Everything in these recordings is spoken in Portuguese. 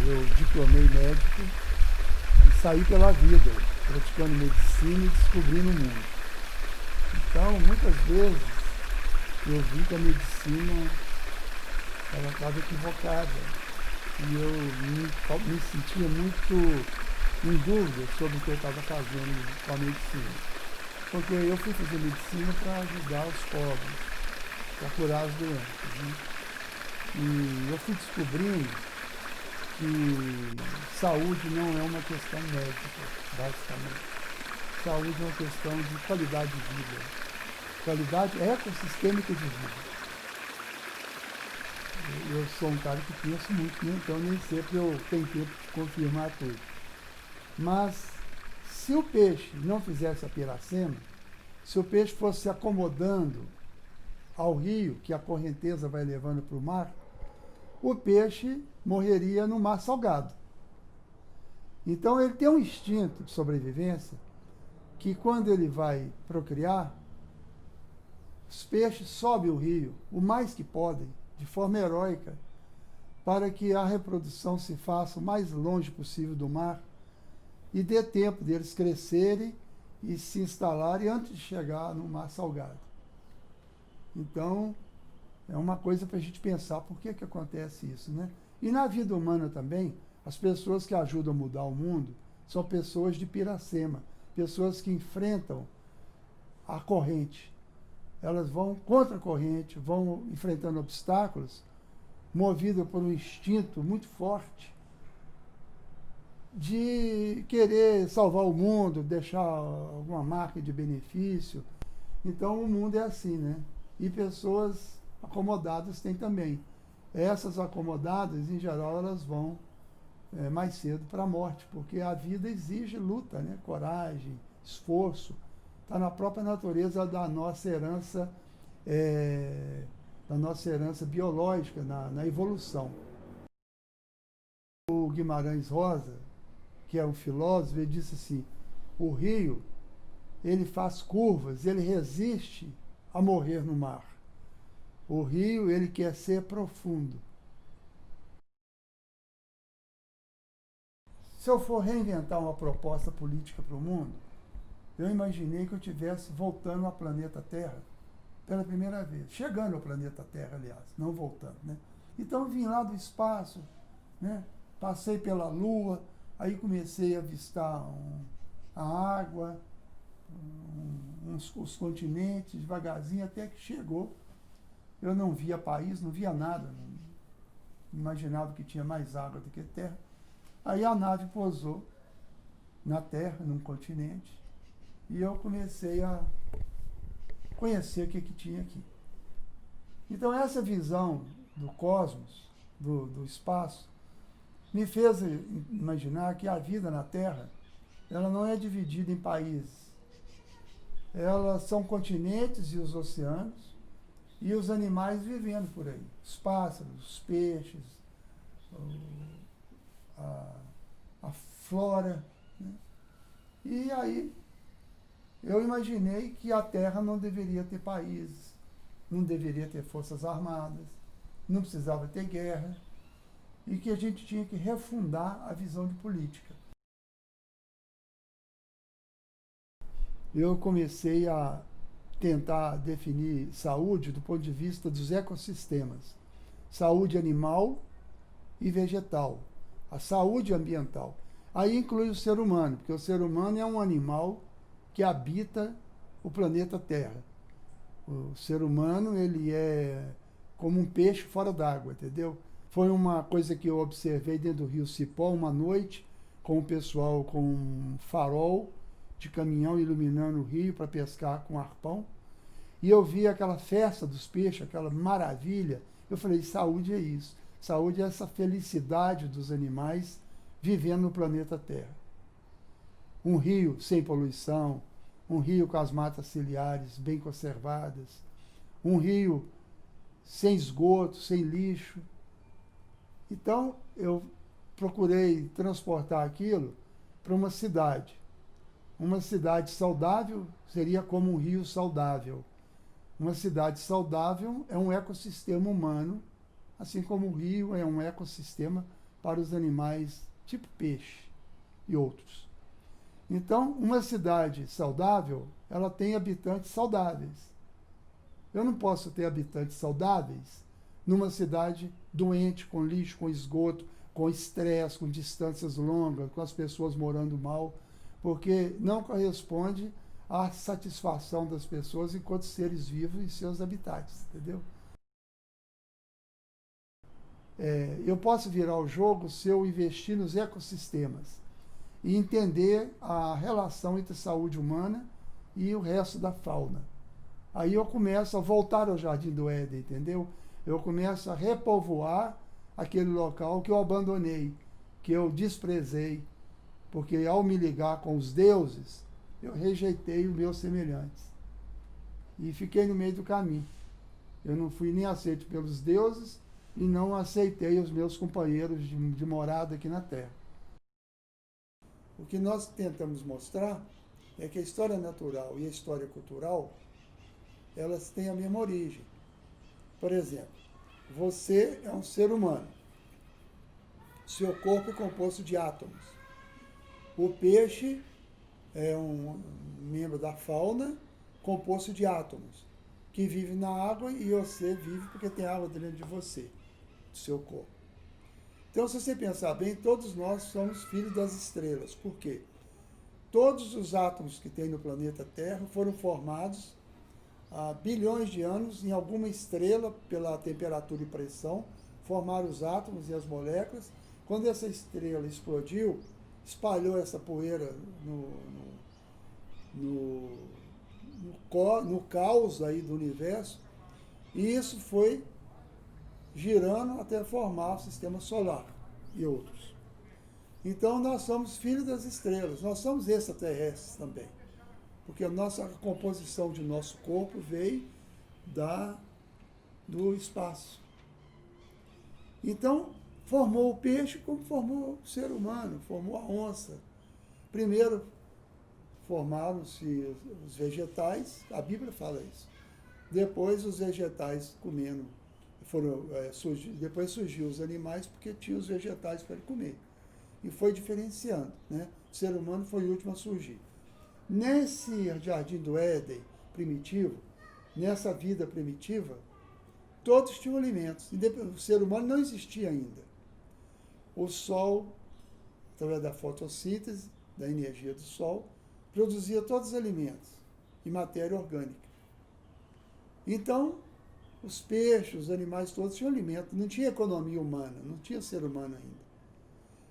eu diplomei médico e saí pela vida, praticando medicina e descobrindo o mundo. Então, muitas vezes, eu vi que a medicina ela estava equivocada. E eu me sentia muito em dúvida sobre o que eu estava fazendo com a medicina. Porque eu fui fazer medicina para ajudar os pobres, para curar as doenças. Né? E eu fui descobrindo que saúde não é uma questão médica, basicamente. Saúde é uma questão de qualidade de vida. Qualidade ecossistêmica de vida. Eu sou um cara que penso muito, né? Então nem sempre eu tenho tempo de confirmar tudo. Mas se o peixe não fizesse a piracema, se o peixe fosse se acomodando ao rio que a correnteza vai levando para o mar, o peixe morreria no mar salgado. Então ele tem um instinto de sobrevivência que quando ele vai procriar, os peixes sobem o rio o mais que podem, de forma heróica, para que a reprodução se faça o mais longe possível do mar e dê tempo deles crescerem e se instalarem antes de chegar no mar salgado. Então, é uma coisa para a gente pensar por que acontece isso, né? E na vida humana também, as pessoas que ajudam a mudar o mundo são pessoas de piracema, pessoas que enfrentam a corrente. Elas vão contra a corrente, vão enfrentando obstáculos, movidas por um instinto muito forte de querer salvar o mundo, deixar alguma marca de benefício. Então o mundo é assim, né? E pessoas acomodadas tem também. Essas acomodadas, em geral, elas vão mais cedo para a morte, porque a vida exige luta, né? Coragem, esforço. Está na própria natureza da nossa herança, biológica, na evolução. O Guimarães Rosa, que é um filósofo, ele disse assim, o rio, ele faz curvas, ele resiste a morrer no mar. O rio, ele quer ser profundo. Se eu for reinventar uma proposta política para o mundo, eu imaginei que eu estivesse voltando ao planeta Terra pela primeira vez. Chegando ao planeta Terra, aliás, não voltando. Né? Então eu vim lá do espaço, né? Passei pela Lua, aí comecei a avistar a água, os continentes, devagarzinho, até que chegou. Eu não via país, não via nada, não imaginava que tinha mais água do que terra. Aí a nave pousou na Terra, num continente, e eu comecei a conhecer o que tinha aqui. Então essa visão do cosmos, do espaço, me fez imaginar que a vida na Terra, ela não é dividida em países. Elas são continentes e os oceanos, e os animais vivendo por aí. Os pássaros, os peixes, a flora. Né? E aí eu imaginei que a Terra não deveria ter países, não deveria ter forças armadas, não precisava ter guerra, e que a gente tinha que refundar a visão de política. Eu comecei a tentar definir saúde do ponto de vista dos ecossistemas. Saúde animal e vegetal. A saúde ambiental. Aí inclui o ser humano, porque o ser humano é um animal que habita o planeta Terra. O ser humano, ele é como um peixe fora d'água, entendeu? Foi uma coisa que eu observei dentro do Rio Cipó, uma noite, com o pessoal com um farol de caminhão iluminando o rio para pescar com arpão. E eu vi aquela festa dos peixes, aquela maravilha. Eu falei, saúde é isso. Saúde é essa felicidade dos animais vivendo no planeta Terra. Um rio sem poluição, um rio com as matas ciliares bem conservadas, um rio sem esgoto, sem lixo. Então, eu procurei transportar aquilo para uma cidade. Uma cidade saudável seria como um rio saudável. Uma cidade saudável é um ecossistema humano, assim como o rio é um ecossistema para os animais tipo peixe e outros. Então, uma cidade saudável, ela tem habitantes saudáveis. Eu não posso ter habitantes saudáveis numa cidade doente, com lixo, com esgoto, com estresse, com distâncias longas, com as pessoas morando mal, porque não corresponde à satisfação das pessoas enquanto seres vivos em seus habitats, entendeu? Eu posso virar o jogo se eu investir nos ecossistemas e entender a relação entre a saúde humana e o resto da fauna. Aí eu começo a voltar ao Jardim do Éden, entendeu? Eu começo a repovoar aquele local que eu abandonei, que eu desprezei, porque ao me ligar com os deuses, eu rejeitei os meus semelhantes. E fiquei no meio do caminho. Eu não fui nem aceito pelos deuses e não aceitei os meus companheiros de morada aqui na Terra. O que nós tentamos mostrar é que a história natural e a história cultural, elas têm a mesma origem. Por exemplo, você é um ser humano. Seu corpo é composto de átomos. O peixe é um membro da fauna composto de átomos, que vive na água e você vive porque tem água dentro de você, do seu corpo. Então, se você pensar bem, todos nós somos filhos das estrelas. Por quê? Todos os átomos que tem no planeta Terra foram formados há bilhões de anos em alguma estrela, pela temperatura e pressão, formaram os átomos e as moléculas. Quando essa estrela explodiu, espalhou essa poeira no caos aí do universo, e isso foi girando até formar o sistema solar e outros. Então nós somos filhos das estrelas, nós somos extraterrestres também, porque a nossa composição de nosso corpo veio do espaço. Então, formou o peixe como formou o ser humano, formou a onça. Primeiro formaram-se os vegetais, a Bíblia fala isso. Depois os vegetais comendo, depois surgiu os animais porque tinha os vegetais para ele comer. E foi diferenciando, né? O ser humano foi o último a surgir. Nesse Jardim do Éden primitivo, nessa vida primitiva, todos tinham alimentos. O ser humano não existia ainda. O sol, através da fotossíntese, da energia do sol, produzia todos os alimentos e matéria orgânica. Então, os peixes, os animais todos tinham alimento. Não tinha economia humana, não tinha ser humano ainda.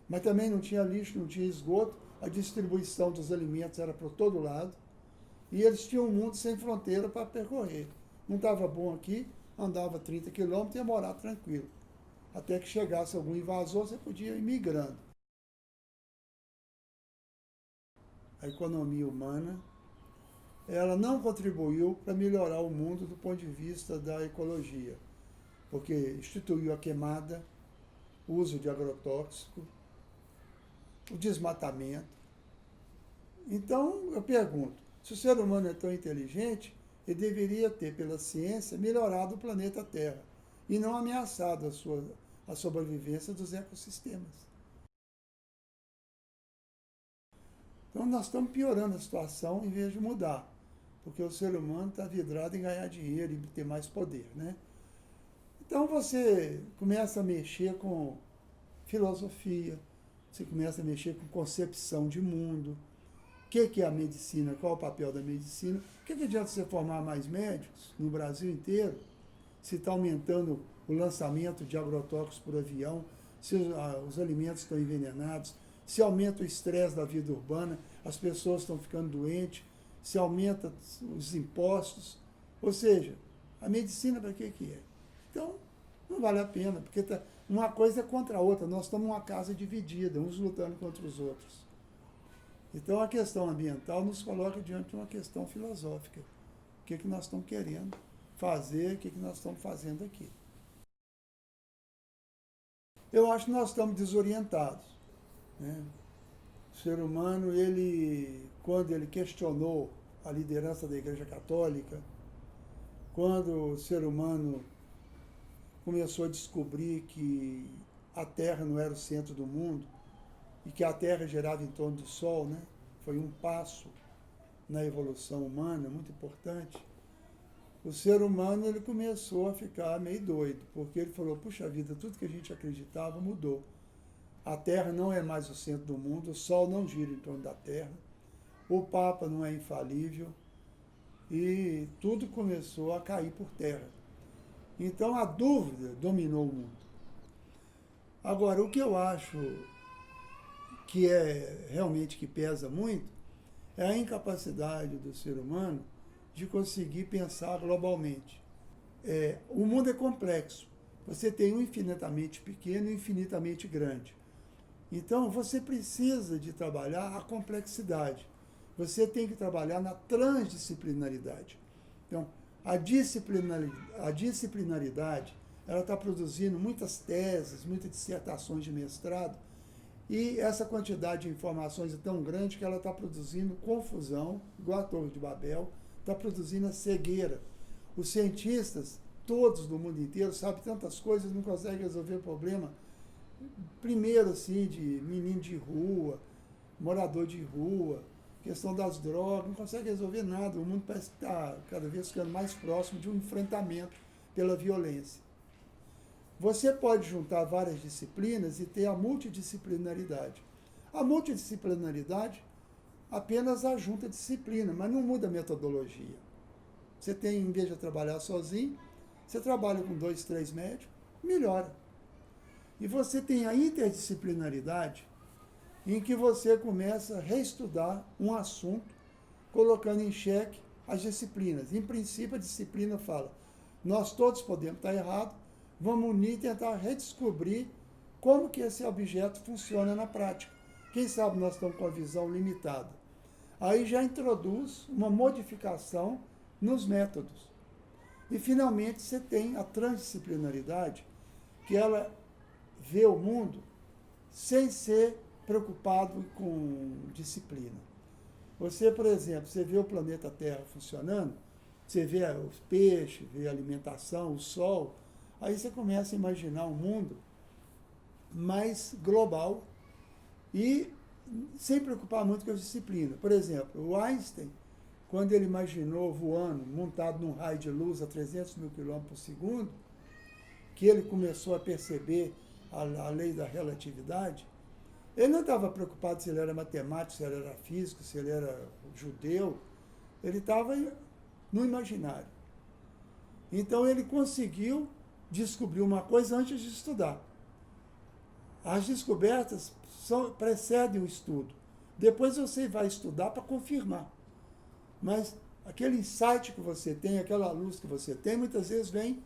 Mas também não tinha lixo, não tinha esgoto, a distribuição dos alimentos era por todo lado. E eles tinham um mundo sem fronteira para percorrer. Não estava bom aqui, andava 30 quilômetros e ia morar tranquilo. Até que chegasse algum invasor, você podia ir migrando. A economia humana, ela não contribuiu para melhorar o mundo do ponto de vista da ecologia, porque instituiu a queimada, o uso de agrotóxico, o desmatamento. Então, eu pergunto, se o ser humano é tão inteligente, ele deveria ter, pela ciência, melhorado o planeta Terra e não ameaçado a sobrevivência dos ecossistemas. Então, nós estamos piorando a situação em vez de mudar, porque o ser humano está vidrado em ganhar dinheiro e ter mais poder, né? Então, você começa a mexer com filosofia, você começa a mexer com concepção de mundo. O que é a medicina? Qual é o papel da medicina? O que adianta você formar mais médicos no Brasil inteiro, se está aumentando o lançamento de agrotóxicos por avião, se os alimentos estão envenenados, se aumenta o estresse da vida urbana, as pessoas estão ficando doentes, se aumenta os impostos. Ou seja, a medicina para que é? Então, não vale a pena, porque uma coisa é contra a outra. Nós estamos numa casa dividida, uns lutando contra os outros. Então, a questão ambiental nos coloca diante de uma questão filosófica. O que nós estamos querendo fazer, o que nós estamos fazendo aqui. Eu acho que nós estamos desorientados, né? O ser humano, quando ele questionou a liderança da Igreja Católica, quando o ser humano começou a descobrir que a Terra não era o centro do mundo e que a Terra girava em torno do Sol, né? Foi um passo na evolução humana muito importante. O ser humano ele começou a ficar meio doido, porque ele falou, puxa vida, tudo que a gente acreditava mudou. A Terra não é mais o centro do mundo, o Sol não gira em torno da Terra, o Papa não é infalível e tudo começou a cair por terra. Então a dúvida dominou o mundo. Agora, o que eu acho que é realmente que pesa muito é a incapacidade do ser humano de conseguir pensar globalmente. O mundo é complexo. Você tem um infinitamente pequeno e um infinitamente grande. Então, você precisa de trabalhar a complexidade. Você tem que trabalhar na transdisciplinaridade. Então, a disciplinaridade, ela está produzindo muitas teses, muitas dissertações de mestrado, e essa quantidade de informações é tão grande que ela está produzindo confusão, igual a Torre de Babel, está produzindo a cegueira. Os cientistas, todos do mundo inteiro, sabem tantas coisas, não conseguem resolver o problema. Primeiro, assim, de menino de rua, morador de rua, questão das drogas, não consegue resolver nada. O mundo parece que está cada vez ficando mais próximo de um enfrentamento pela violência. Você pode juntar várias disciplinas e ter a multidisciplinaridade. A multidisciplinaridade apenas ajunta disciplina, mas não muda a metodologia. Você tem, em vez de trabalhar sozinho, você trabalha com 2, 3 médicos, melhora. E você tem a interdisciplinaridade, em que você começa a reestudar um assunto, colocando em xeque as disciplinas. Em princípio, a disciplina fala, nós todos podemos estar errados, vamos unir e tentar redescobrir como que esse objeto funciona na prática. Quem sabe nós estamos com a visão limitada. Aí já introduz uma modificação nos métodos. E, finalmente, você tem a transdisciplinaridade, que ela vê o mundo sem ser preocupado com disciplina. Você, por exemplo, você vê o planeta Terra funcionando, você vê os peixes, vê a alimentação, o sol, aí você começa a imaginar um mundo mais global e sem preocupar muito com a disciplina. Por exemplo, o Einstein, quando ele imaginou voando, montado num raio de luz a 300 mil quilômetros por segundo, que ele começou a perceber a lei da relatividade, ele não estava preocupado se ele era matemático, se ele era físico, se ele era judeu. Ele estava no imaginário. Então ele conseguiu descobrir uma coisa antes de estudar. As descobertas precedem o estudo. Depois você vai estudar para confirmar. Mas aquele insight que você tem, aquela luz que você tem, muitas vezes vem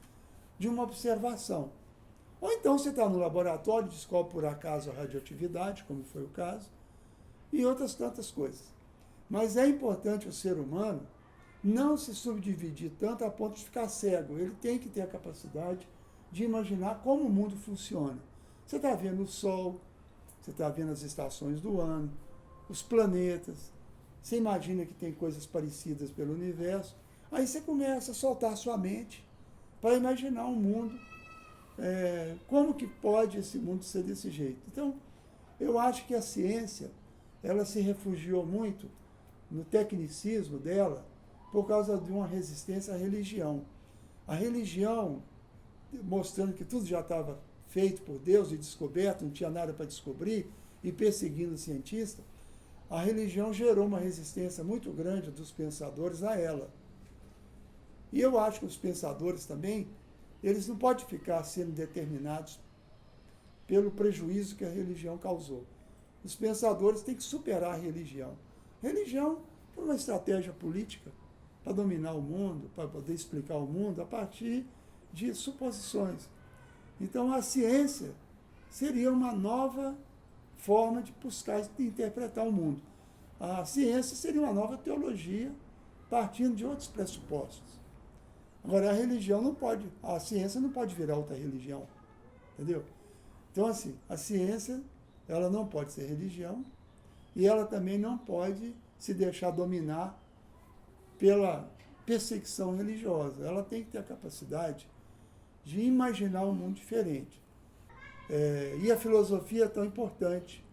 de uma observação. Ou então você está no laboratório e descobre por acaso a radioatividade, como foi o caso, e outras tantas coisas. Mas é importante o ser humano não se subdividir tanto a ponto de ficar cego. Ele tem que ter a capacidade de imaginar como o mundo funciona. Você está vendo o Sol, você está vendo as estações do ano, os planetas, você imagina que tem coisas parecidas pelo universo, aí você começa a soltar a sua mente para imaginar um mundo. Como que pode esse mundo ser desse jeito? Então, eu acho que a ciência, ela se refugiou muito no tecnicismo dela por causa de uma resistência à religião. A religião, mostrando que tudo já estava feito por Deus e descoberto, não tinha nada para descobrir, e perseguindo o cientista, a religião gerou uma resistência muito grande dos pensadores a ela. E eu acho que os pensadores também, eles não podem ficar sendo determinados pelo prejuízo que a religião causou. Os pensadores têm que superar a religião. Religião é uma estratégia política para dominar o mundo, para poder explicar o mundo a partir de suposições. Então, a ciência seria uma nova forma de buscar e interpretar o mundo. A ciência seria uma nova teologia partindo de outros pressupostos. Agora, a religião não pode, a ciência não pode virar outra religião, entendeu? Então, assim, a ciência, ela não pode ser religião e ela também não pode se deixar dominar pela perseguição religiosa. Ela tem que ter a capacidade de imaginar um mundo diferente. E a filosofia é tão importante,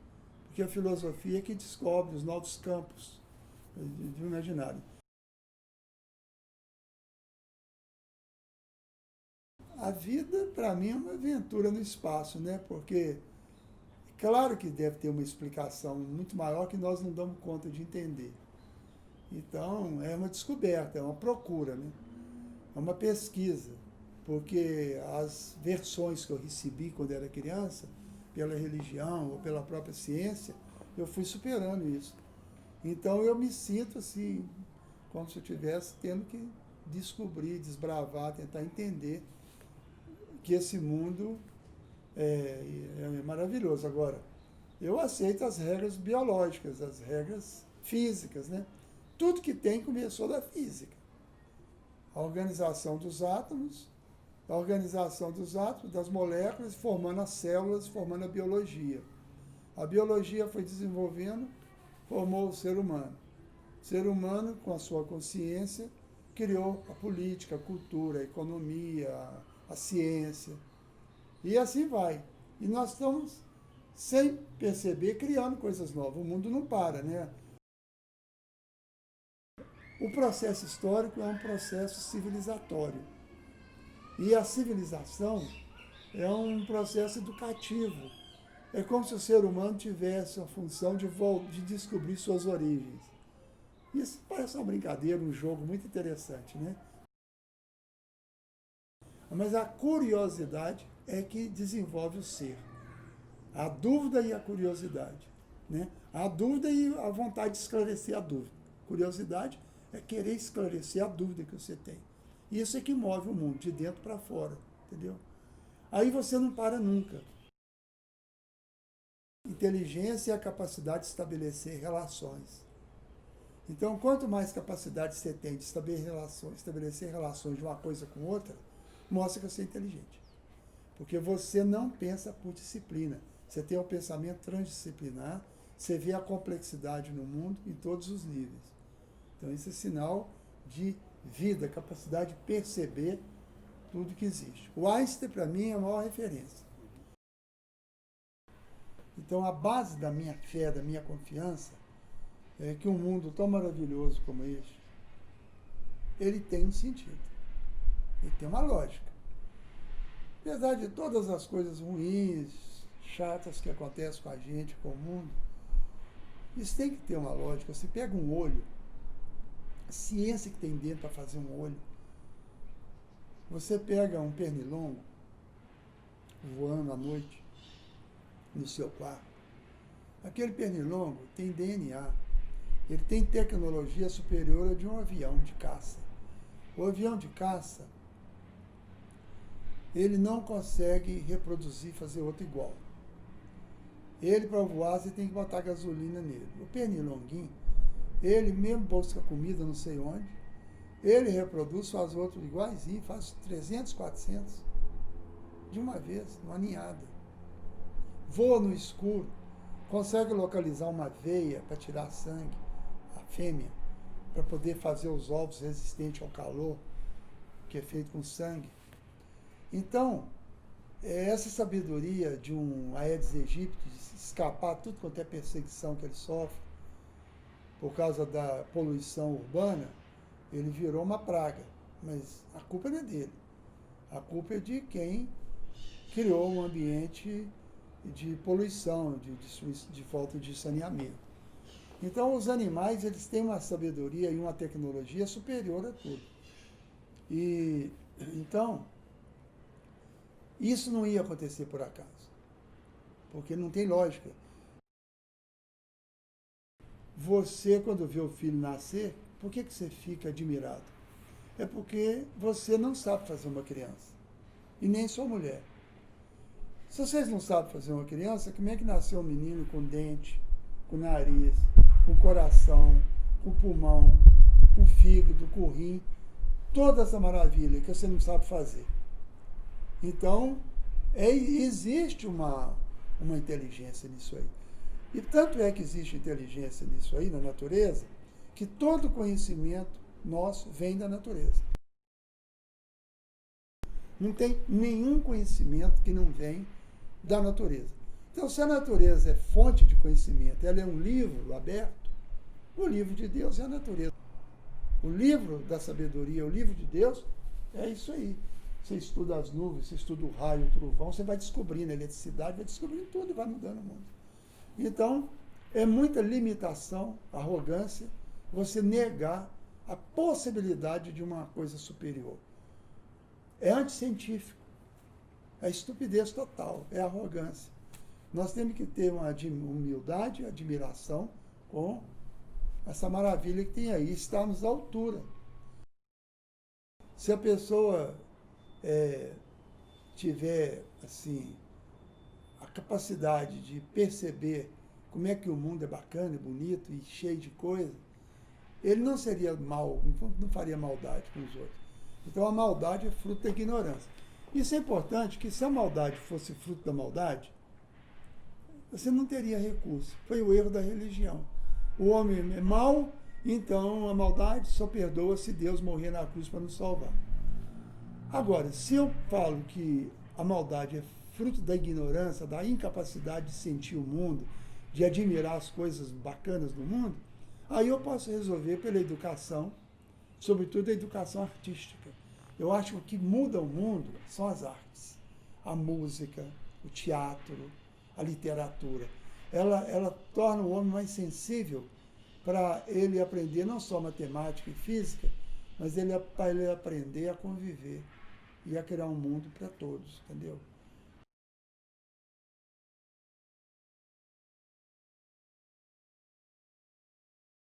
porque a filosofia é que descobre os novos campos do imaginário. A vida, para mim, é uma aventura no espaço, né? Porque, claro que deve ter uma explicação muito maior que nós não damos conta de entender. Então, é uma descoberta, é uma procura, né? É uma pesquisa. Porque as versões que eu recebi quando era criança, pela religião ou pela própria ciência, eu fui superando isso. Então, eu me sinto assim, como se eu estivesse tendo que descobrir, desbravar, tentar entender que esse mundo é maravilhoso. Agora, eu aceito as regras biológicas, as regras físicas, né? Tudo que tem começou da física. A organização dos átomos, das moléculas, formando as células, formando a biologia. A biologia foi desenvolvendo, formou o ser humano. O ser humano, com a sua consciência, criou a política, a cultura, a economia, a ciência. E assim vai. E nós estamos, sem perceber, criando coisas novas. O mundo não para, né? O processo histórico é um processo civilizatório. E a civilização é um processo educativo. É como se o ser humano tivesse a função de descobrir suas origens. Isso parece uma brincadeira, um jogo muito interessante, né? Mas a curiosidade é que desenvolve o ser. A dúvida e a curiosidade, né? A dúvida e a vontade de esclarecer a dúvida. Curiosidade é querer esclarecer a dúvida que você tem. Isso é que move o mundo, de dentro para fora, entendeu? Aí você não para nunca. Inteligência é a capacidade de estabelecer relações. Então, quanto mais capacidade você tem de estabelecer relações de uma coisa com outra, mostra que você é inteligente. Porque você não pensa por disciplina. Você tem um pensamento transdisciplinar, você vê a complexidade no mundo em todos os níveis. Então, isso é sinal de vida, capacidade de perceber tudo que existe. O Einstein, para mim, é a maior referência. Então, a base da minha fé, da minha confiança, é que um mundo tão maravilhoso como este, ele tem um sentido. Ele tem uma lógica. Apesar de todas as coisas ruins, chatas que acontecem com a gente, com o mundo, isso tem que ter uma lógica. Você pega um olho, a ciência que tem dentro para fazer um olho, você pega um pernilongo voando à noite no seu quarto, aquele pernilongo tem DNA, ele tem tecnologia superior a de um avião de caça. O avião de caça, ele não consegue reproduzir, fazer outro igual. Ele, para voar, você tem que botar gasolina nele. O pernilonguinho, ele mesmo busca comida não sei onde, ele reproduz, faz outro iguaizinho, faz 300, 400, de uma vez, numa ninhada. Voa no escuro, consegue localizar uma veia para tirar sangue, a fêmea, para poder fazer os ovos resistentes ao calor, que é feito com sangue. Então, essa sabedoria de um Aedes aegypti, de escapar tudo quanto é perseguição que ele sofre, por causa da poluição urbana, ele virou uma praga. Mas a culpa não é dele. A culpa é de quem criou um ambiente de poluição, de falta de saneamento. Então, os animais, eles têm uma sabedoria e uma tecnologia superior a tudo. E, então, isso não ia acontecer por acaso, porque não tem lógica. Você, quando vê o filho nascer, por que você fica admirado? É porque você não sabe fazer uma criança, e nem sua mulher. Se vocês não sabem fazer uma criança, como é que nasceu um menino com dente, com nariz, com coração, com pulmão, com fígado, com rim, toda essa maravilha que você não sabe fazer? Então, existe uma inteligência nisso aí. E tanto é que existe inteligência nisso aí, na natureza, que todo conhecimento nosso vem da natureza. Não tem nenhum conhecimento que não vem da natureza. Então, se a natureza é fonte de conhecimento, ela é um livro aberto, o livro de Deus é a natureza. O livro da sabedoria, o livro de Deus, é isso aí. Você estuda as nuvens, você estuda o raio, o trovão, você vai descobrindo a eletricidade, vai descobrindo tudo e vai mudando o mundo. Então, é muita limitação, arrogância, você negar a possibilidade de uma coisa superior. É anticientífico, é estupidez total, é arrogância. Nós temos que ter uma humildade, admiração com essa maravilha que tem aí, estarmos à altura. Se a pessoa tiver assim a capacidade de perceber como é que o mundo é bacana, e bonito e cheio de coisa, ele não seria mal, não faria maldade com os outros. Então a maldade é fruto da ignorância. Isso é importante, que se a maldade fosse fruto da maldade, você não teria recurso. Foi o erro da religião. O homem é mau, então a maldade só perdoa se Deus morrer na cruz para nos salvar. Agora, se eu falo que a maldade é fruto da ignorância, da incapacidade de sentir o mundo, de admirar as coisas bacanas do mundo, aí eu posso resolver pela educação, sobretudo a educação artística. Eu acho que o que muda o mundo são as artes. A música, o teatro, a literatura. Ela torna o homem mais sensível para ele aprender não só matemática e física, mas para ele aprender a conviver e a criar um mundo para todos, entendeu?